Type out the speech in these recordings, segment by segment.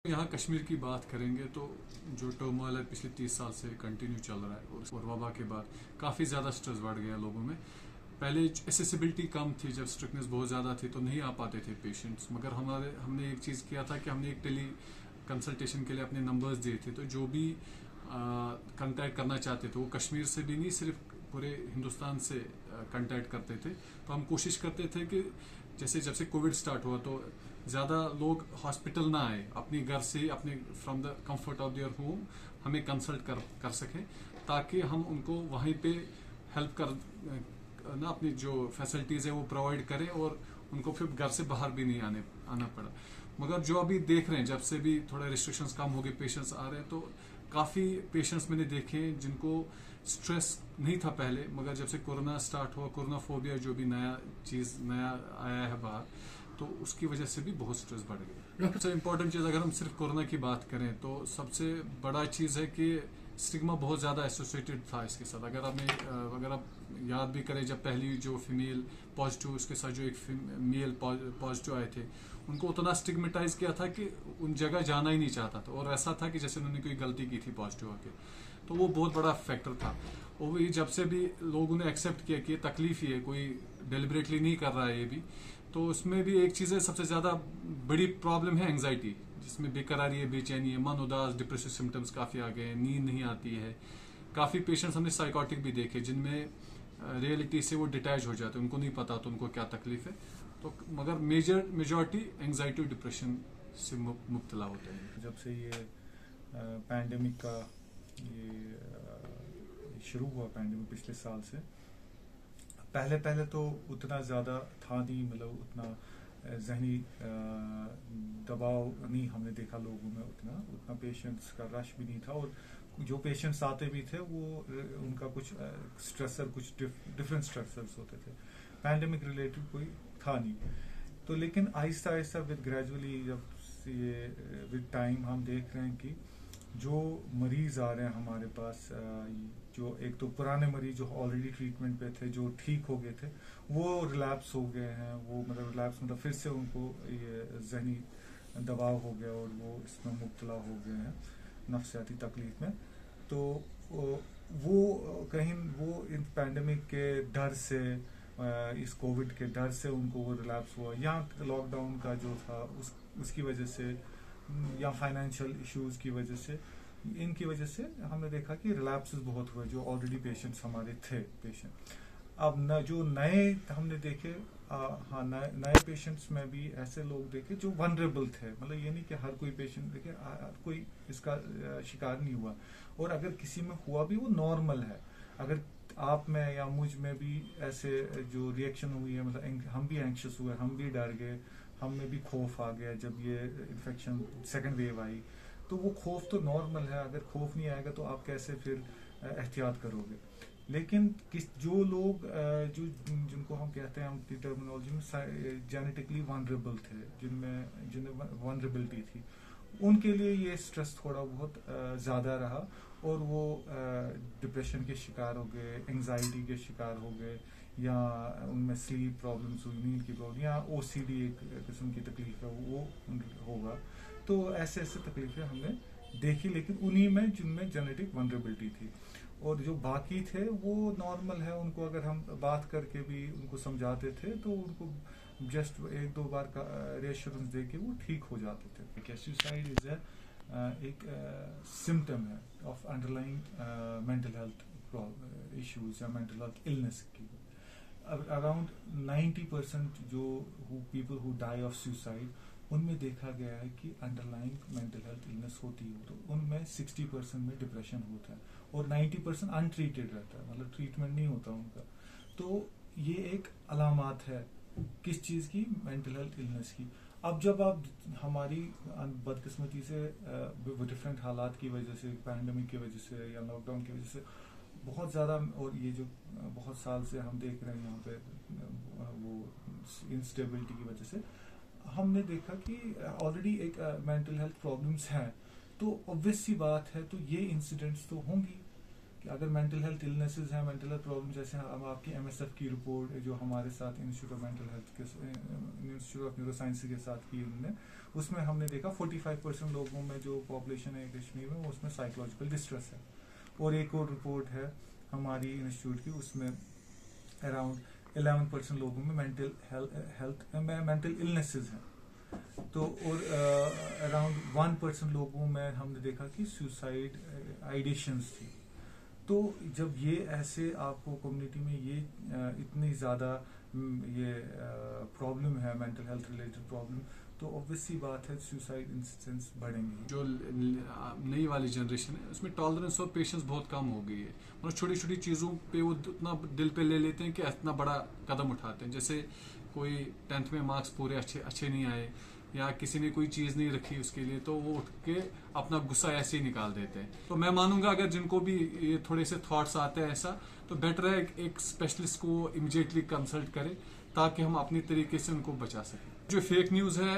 यहाँ कश्मीर की बात करेंगे तो जो टर्मोइल है पिछले 30 साल से कंटिन्यू चल रहा है और वबा के बाद काफ़ी ज़्यादा स्ट्रेस बढ़ गया लोगों में। पहले एसेसिबिलिटी कम थी, जब स्ट्रिक्टनेस बहुत ज़्यादा थी तो नहीं आ पाते थे पेशेंट्स, मगर हमने एक चीज़ किया था कि हमने एक टेली कंसल्टेशन के लिए अपने नंबर्स दिए थे, तो जो भी कंटैक्ट करना चाहते थे वो कश्मीर से भी नहीं, सिर्फ पूरे हिंदुस्तान से कंटैक्ट करते थे। तो हम कोशिश करते थे कि जैसे जब से कोविड स्टार्ट हुआ तो ज़्यादा लोग हॉस्पिटल ना आए, अपने घर से अपने from the comfort of their home हमें कंसल्ट कर सकें, ताकि हम उनको वहीं पे हेल्प कर ना अपनी जो फैसिलिटीज़ है वो प्रोवाइड करें और उनको फिर घर से बाहर भी नहीं आना पड़ा। मगर जो अभी देख रहे हैं, जब से भी थोड़ा रिस्ट्रिक्शंस कम हो गए, पेशेंट्स आ रहे हैं, तो काफ़ी पेशेंट्स मैंने देखे जिनको स्ट्रेस नहीं था पहले, मगर जब से कोरोना स्टार्ट हुआ, कोरोना फोबिया जो भी नया आया है बाहर, तो उसकी वजह से भी बहुत स्ट्रेस बढ़ गया। सबसे इम्पोर्टेंट चीज़ अगर हम सिर्फ कोरोना की बात करें तो सबसे बड़ा चीज़ है कि स्टिग्मा बहुत ज़्यादा एसोसिएटेड था इसके साथ। अगर आप याद भी करें, जब पहली जो फीमेल पॉजिटिव, उसके साथ जो एक मेल पॉजिटिव आए थे, उनको उतना स्टिग्मेटाइज किया था कि उन जगह जाना ही नहीं चाहता था, और ऐसा था कि जैसे उन्होंने कोई गलती की थी पॉजिटिव आके। तो वो बहुत बड़ा फैक्टर था। और वही जब से भी लोगों ने एक्सेप्ट किया कि ये तकलीफ ही है, कोई डेलिबरेटली नहीं कर रहा है ये भी, तो उसमें भी एक चीज़ है, सबसे ज़्यादा बड़ी प्रॉब्लम है एंग्जाइटी, जिसमें बेकरारी है, बेचैनी है, मन उदास, डिप्रेसिव सिम्टम्स काफ़ी आ गए हैं, नींद नहीं आती है। काफ़ी पेशेंट्स हमने साइकोटिक भी देखे जिनमें रियलिटी से वो डिटैच हो जाते हैं, उनको नहीं पता तो उनको क्या तकलीफ है। तो मगर मेजॉरिटी एंग्जाइटी और डिप्रेशन से मुब्तला होते हैं। जब से ये पैंडेमिक का ये शुरू हुआ, पैंडेमिक पिछले साल से, पहले पहले तो उतना ज़्यादा था नहीं, मतलब उतना जहनी दबाव नहीं हमने देखा लोगों में, उतना पेशेंट्स का रश भी नहीं था, और जो पेशेंट्स आते भी थे वो उनका कुछ स्ट्रेसर, कुछ डिफरेंट स्ट्रेसर्स होते थे, पैंडेमिक रिलेटेड कोई था नहीं। तो लेकिन आहिस्ता आहिस्ता विद ग्रेजुअली, जब ये विद टाइम हम देख रहे हैं कि जो मरीज आ रहे हैं हमारे पास, जो एक तो पुराने मरीज जो ऑलरेडी ट्रीटमेंट पे थे, जो ठीक हो गए थे, वो रिलैप्स हो गए हैं, वो मतलब रिलैप्स मतलब फिर से उनको ये जहनी दबाव हो गया और वो इसमें मुब्तला हो गए हैं, नफ्सियाती तकलीफ में। तो वो कहीं वो इन पैंडेमिक के डर से, इस कोविड के डर से उनको वो रिलैप्स हुआ, या लॉकडाउन का जो था उसकी वजह से, या फाइनेंशियल इश्यूज की वजह से, इनकी वजह से हमने देखा कि रिलैप्सेस बहुत हुए जो ऑलरेडी पेशेंट्स हमारे थे पेशेंट। अब न जो नए हमने देखे, हाँ, नए पेशेंट्स में भी ऐसे लोग देखे जो वनरेबल थे, मतलब ये नहीं कि हर कोई पेशेंट देखे, हर कोई इसका शिकार नहीं हुआ, और अगर किसी में हुआ भी वो नॉर्मल है। अगर आप में या मुझ में भी ऐसे जो रिएक्शन हुई है, मतलब हम भी एंक्शस हुए, हम भी डर गए, हम में भी खौफ आ गया जब ये इन्फेक्शन सेकेंड वेव आई, तो वो खौफ तो नॉर्मल है। अगर खौफ नहीं आएगा तो आप कैसे फिर एहतियात करोगे। लेकिन जो लोग जिनको हम कहते हैं, हम टर्मिनोलॉजी में जेनेटिकली वनरेबल थे, जिनमें वनरेबिलिटी थी, उनके लिए ये स्ट्रेस थोड़ा बहुत ज़्यादा रहा, और वो डिप्रेशन के शिकार हो गए, एंग्जाइटी के शिकार हो गए, या उनमें स्लीप प्रॉब्लम्स हुई, नींद की प्रॉब्लम, या ओसीडी एक किस्म की तकलीफ है वो होगा। तो ऐसे ऐसे तकलीफें हमने देखी, लेकिन उन्हीं में जिनमें जेनेटिक वनरेबिलिटी थी, और जो बाकी थे वो नॉर्मल है। उनको अगर हम बात करके भी उनको समझाते थे तो उनको जस्ट एक दो बार का रेश्योरेंस दे के वो ठीक हो जाते थे। सुसाइड इज एक सिम्टम है of underlying mental health issues या मेंटल हेल्थ इलनेस की। अराउंड 90% जो people who die of suicide, उनमें देखा गया है कि अंडरलाइंग मेंटल हेल्थ इलनेस होती है, तो उनमें 60% में डिप्रेशन होता है, और 90% अनट्रीटेड रहता है, मतलब ट्रीटमेंट नहीं होता उनका। तो ये एक अलामात है किस चीज़ की, मेंटल हेल्थ इलनेस की। अब जब आप हमारी बदकिस्मती से डिफरेंट हालात की वजह से, पैंडेमिक की वजह से या लॉकडाउन की वजह से बहुत ज़्यादा, और ये जो बहुत साल से हम देख रहे हैं यहाँ पे वो इंस्टेबिलिटी की वजह से, हमने देखा कि ऑलरेडी एक मेंटल हेल्थ प्रॉब्लम्स हैं, तो ऑब्वियस सी बात है, तो ये इंसिडेंट्स तो होंगी कि अगर मेंटल हेल्थ इलनेसेस हैं, मेंटल हेल्थ प्रॉब्लम, जैसे हम आपकी MSF की रिपोर्ट जो हमारे साथ इंस्टीट्यूट ऑफ मेंटल हेल्थ के इंस्टीट्यूट ऑफ न्यूरो साइंस के साथ की उन्होंने, उसमें हमने देखा 45% लोगों में जो पॉपुलेशन है कश्मीर में, उसमें साइकोलॉजिकल डिस्ट्रेस है। और एक और रिपोर्ट है हमारी इंस्टीट्यूट की, उसमें अराउंड 11% लोगों में मेंटल इलनेसेस हैं। तो और अराउंड 1% लोगों में हमने देखा कि सुसाइड आइडिएशंस थी। तो जब ये ऐसे आपको कम्युनिटी में ये इतनी ज़्यादा ये प्रॉब्लम है, मेंटल हेल्थ रिलेटेड प्रॉब्लम, तो ऑब्वियस सी बात है सुसाइड इंसिडेंट्स बढ़ेंगे। जो नई वाली जनरेशन है उसमें टॉलरेंस और पेशेंस बहुत कम हो गई है। मतलब छोटी छोटी चीज़ों पे वो उतना दिल पे ले लेते हैं कि इतना बड़ा कदम उठाते हैं। जैसे कोई 10th में मार्क्स पूरे अच्छे नहीं आए या किसी ने कोई चीज़ नहीं रखी उसके लिए, तो वो उठ के अपना गुस्सा ऐसे ही निकाल देते हैं। तो मैं मानूंगा अगर जिनको भी ये थोड़े से थॉट्स आते हैं ऐसा, तो बेटर है एक स्पेशलिस्ट को इमीडिएटली कंसल्ट करें ताकि हम अपनी तरीके से उनको बचा सकें। जो फेक न्यूज़ है,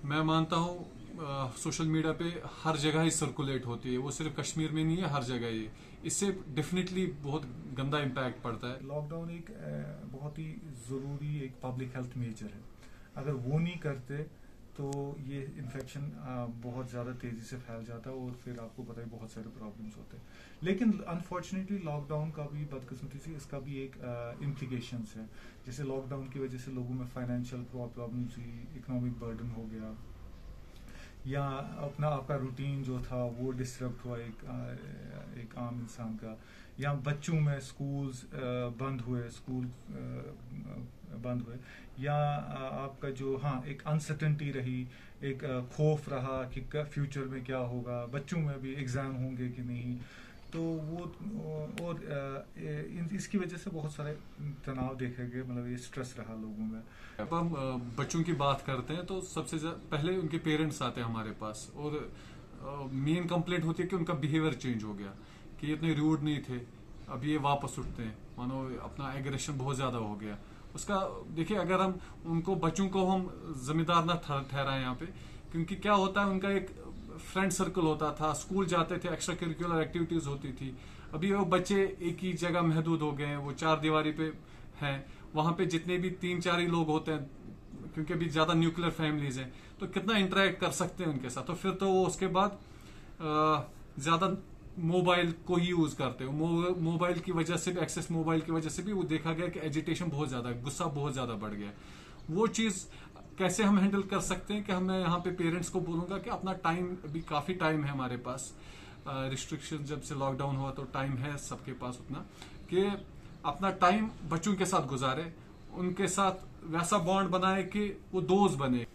मैं मानता हूँ सोशल मीडिया पे हर जगह ही सर्कुलेट होती है, वो सिर्फ कश्मीर में नहीं है, हर जगह ही। इससे डेफिनेटली बहुत गंदा इम्पैक्ट पड़ता है। लॉकडाउन एक बहुत ही ज़रूरी एक पब्लिक हेल्थ मेजर है। अगर वो नहीं करते तो ये इन्फेक्शन बहुत ज़्यादा तेज़ी से फैल जाता है और फिर आपको पता है बहुत सारे प्रॉब्लम्स होते हैं। लेकिन अनफॉर्चुनेटली लॉकडाउन का भी, बदकिस्मती से इसका भी एक इम्प्लीकेशंस है। जैसे लॉकडाउन की वजह से लोगों में फाइनेंशियल प्रॉब्लम्स हुई, इकोनॉमिक बर्डन हो गया, या आपका रूटीन जो था वो डिस्टर्ब हुआ एक आम इंसान का, या बच्चों में स्कूल बंद हुए, या आपका जो एक अनसर्टेनिटी रही, एक खौफ रहा कि फ्यूचर में क्या होगा, बच्चों में भी एग्जाम होंगे कि नहीं, तो वो और इसकी वजह से बहुत सारे तनाव देखे गए, मतलब ये स्ट्रेस रहा लोगों में। अब हम बच्चों की बात करते हैं तो सबसे पहले उनके पेरेंट्स आते हैं हमारे पास, और मेन कंप्लेंट होती है कि उनका बिहेवियर चेंज हो गया, कि ये इतने रूड नहीं थे, अब ये वापस उठते हैं, मानो अपना एग्रेशन बहुत ज्यादा हो गया। उसका देखिए, अगर हम उनको बच्चों को हम जिम्मेदार ना ठहराएं यहाँ पे, क्योंकि क्या होता है उनका एक फ्रेंड सर्कल होता था, स्कूल जाते थे, एक्स्ट्रा करिकुलर एक्टिविटीज होती थी। अभी वो बच्चे एक ही जगह महदूद हो गए हैं, वो 4 दीवारी पे हैं, वहां पे जितने भी 3-4 ही लोग होते हैं, क्योंकि अभी ज्यादा न्यूक्लियर फैमिलीज हैं, तो कितना इंटरेक्ट कर सकते हैं उनके साथ। तो फिर तो वो उसके बाद ज्यादा मोबाइल को ही यूज करते हो। मोबाइल की वजह से भी, एक्सेस मोबाइल की वजह से भी वो देखा गया कि एजिटेशन बहुत ज्यादा, गुस्सा बहुत ज्यादा बढ़ गया। वो चीज कैसे हम हैंडल कर सकते हैं कि मैं यहाँ पे पेरेंट्स को बोलूंगा कि अपना टाइम, अभी काफी टाइम है हमारे पास, रिस्ट्रिक्शन जब से लॉकडाउन हुआ तो टाइम है सबके पास उतना, कि अपना टाइम बच्चों के साथ गुजारे, उनके साथ वैसा बॉन्ड बनाए कि वो दोस्त बने।